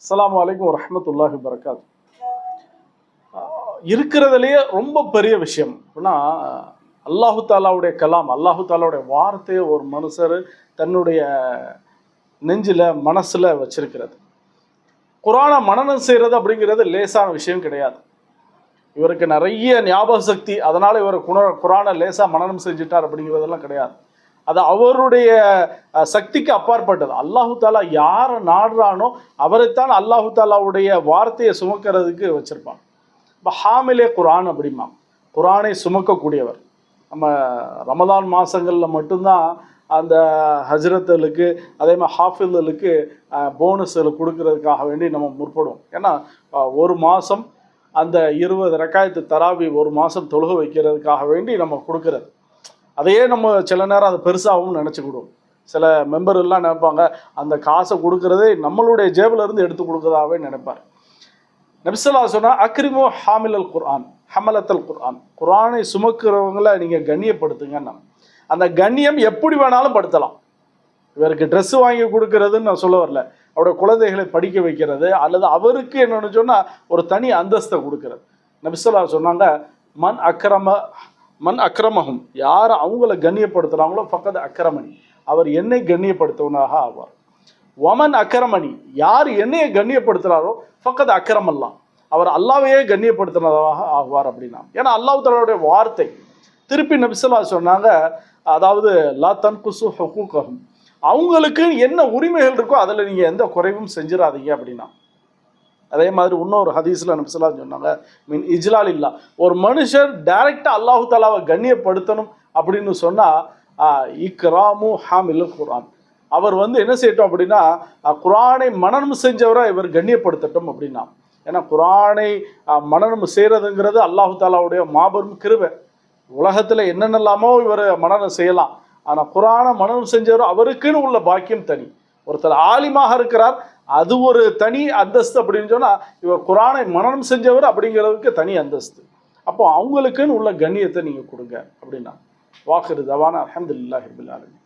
அஸ்ஸலாமு அலைக்கும் வரஹ்மத்துல்லாஹி வபரகாத்து. இருக்கிறதுலேயே ரொம்ப பெரிய விஷயம் அப்படின்னா அல்லாஹு தாலாவுடைய கலாம், அல்லாஹு தாலாவுடைய வார்த்தையை ஒரு மனுஷர் தன்னுடைய நெஞ்சில் மனசில் வச்சிருக்கிறது. குரானை மனனம் செய்கிறது அப்படிங்கிறது லேசான விஷயம் கிடையாது. இவருக்கு நிறைய ஞாபக சக்தி, அதனால் இவர் குரானை லேசாக மனனம் செஞ்சுட்டார் அப்படிங்கிறதெல்லாம் கிடையாது. அது அவருடைய சக்திக்கு அப்பாற்பட்டது. அல்லாஹு தாலா யாரை நாடுறானோ அவரைத்தான் அல்லாஹு தாலாவுடைய வார்த்தையை சுமக்கிறதுக்கு வச்சிருப்பான். இப்போ ஹாமிலே குரான் அப்படிமா, குரானை சுமக்கக்கூடியவர். நம்ம ரமதான் மாதங்களில் மட்டும்தான் அந்த ஹஜ்ரத்துகளுக்கு அதே மாதிரி ஹாஃபில்களுக்கு போனஸ்கள் கொடுக்கறதுக்காக வேண்டி நம்ம முற்படுவோம். ஏன்னா ஒரு மாதம் அந்த 20 ரக்காயத்து தராவி ஒரு மாதம் தொழுக வைக்கிறதுக்காக வேண்டி நம்ம கொடுக்கறது. அதையே நம்ம சில நேரம் அதை பெருசாகவும் நினச்சிக்கிடுவோம். சில மெம்பர்லாம் நினைப்பாங்க அந்த காசை கொடுக்கறதே நம்மளுடைய ஜேபில் இருந்து எடுத்து கொடுக்கறதாவே நினைப்பார். நபி ஸல்லல்லாஹு அலைஹி வஸல்லம் அக்ரிமு ஹாமிலல் குர்ஆன் ஹமலத்தல் குர்ஆன், குர்ஆனை சுமக்கிறவங்களை நீங்கள் கண்ணியப்படுத்துங்கன்னா, அந்த கண்ணியம் எப்படி வேணாலும் படுத்தலாம். இவருக்கு ட்ரெஸ்ஸு வாங்கி கொடுக்கறதுன்னு நான் சொல்ல வரல, அவருடைய குழந்தைகளை படிக்க வைக்கிறது அல்லது அவருக்கு என்னென்னு சொன்னால் ஒரு தனி அந்தஸ்தை கொடுக்கறது. நபி ஸல்லல்லாஹு அலைஹி வஸல்லம் சொன்னாங்க, மன் அக்ரமஹும், யார் அவங்கள கண்ணியப்படுத்துகிறாங்களோ ஃபக்கத் அக்ரமணி, அவர் என்னை கண்ணியப்படுத்துவனாக ஆவார். வமன் அக்ரமணி, யார் என்னையை கண்ணியப்படுத்துகிறாரோ ஃபக்கத் அக்ரமல்லா, அவர் அல்லாவையே கண்ணியப்படுத்துனதாக ஆவார் அப்படின்னா. ஏன்னா அல்லாஹ் தஆலாவுடைய வார்த்தை. திருப்பி நபி ஸல்லல்லாஹு அலைஹி வஸல்லம் சொன்னாங்க, அதாவது லா தன்குசு ஹுகூகஹும், அவங்களுக்கு என்ன உரிமைகள் இருக்கோ அதில் நீங்கள் எந்த குறைவும் செஞ்சிடாதீங்க அப்படின்னா. அதே மாதிரி இன்னொரு ஹதீஸில் நபி ஸல்லல்லாஹு அலைஹி வஸல்லம் சொன்னாங்க, மின் இஜ்லால் இல்லா, ஒரு மனுஷர் டைரெக்டாக அல்லாஹு தாலாவை கண்ணியப்படுத்தணும் அப்படின்னு சொன்னால் இக்ராமு ஹாமில் குர்ஆன், அவர் என்ன செய்யட்டும் அப்படின்னா குர்ஆனை மனனம் செஞ்சவரை இவர் கண்ணியப்படுத்தட்டும் அப்படின்னா. ஏன்னா குர்ஆனை மனனம் செய்கிறதுங்கிறது அல்லாஹு தாலாவுடைய மாபெரும் கிருபை. உலகத்தில் என்னென்னலாமோ இவர் மனனம் செய்யலாம், ஆனால் குர்ஆனை மனனம் செஞ்சவர் அவருக்குன்னு உள்ள பாக்கியம் தனி. ஒருத்தர் ஆலிமாக இருக்கிறார், அது ஒரு தனி அந்தஸ்து அப்படின்னு சொன்னால், இவர் குர்ஆனை மனனம் செஞ்சவர் அப்படிங்கிறதுக்கு தனி அந்தஸ்து. அப்போ அவங்களுக்குன்னு உள்ள கண்ணியத்தை நீங்கள் கொடுங்க அப்படின்னா. வாஹிரு தவானா அல்ஹம்துலில்லாஹி ரப்பில் ஆலமீன்.